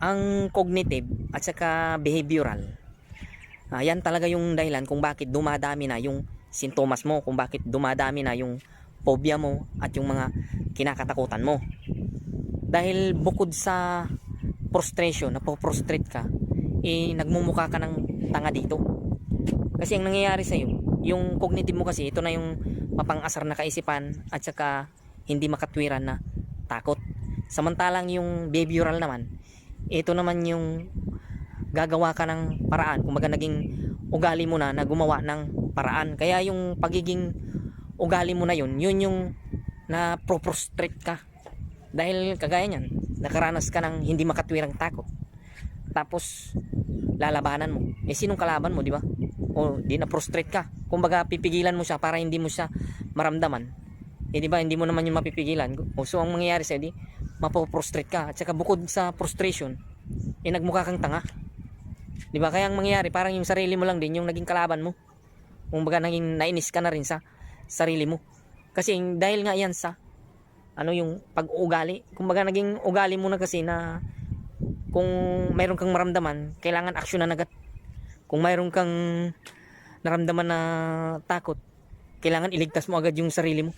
Ang cognitive at saka behavioral, yan talaga yung dahilan kung bakit dumadami na yung sintomas mo, kung bakit dumadami na yung phobia mo at yung mga kinakatakutan mo. Dahil bukod sa frustration, napoprostrate ka, nagmumukha ka ng tanga dito. Kasi ang nangyayari sa'yo, yung cognitive mo kasi, ito na yung mapang-asar na kaisipan at saka hindi makatwiran na takot. Samantalang yung behavioral naman, ito naman yung gagawa ka ng paraan. Kumbaga naging ugali mo na gumawa ng paraan. Kaya yung pagiging ugali mo na yun yung na prostrate ka. Dahil kagaya niyan, nakaranas ka ng hindi makatwirang takot. Tapos lalabanan mo. Sinong kalaban mo, di ba? O di na prostrate ka. Kumbaga pipigilan mo siya para hindi mo siya maramdaman. Di ba? Hindi mo naman yung mapipigilan. So ang mangyayari sa'yo, di mapoprostrate ka. At saka bukod sa frustration, nagmukha kang tanga. Di ba? Kaya ang mangyayari, parang yung sarili mo lang din yung naging kalaban mo. Kumbaga naging nainis ka na rin sa sarili mo. Kasi dahil nga yan sa yung pag-uugali. Kumbaga naging ugali mo na kasi na kung mayroon kang maramdaman, kailangan aksyonan agad. Kung mayroon kang naramdaman na takot, kailangan iligtas mo agad yung sarili mo.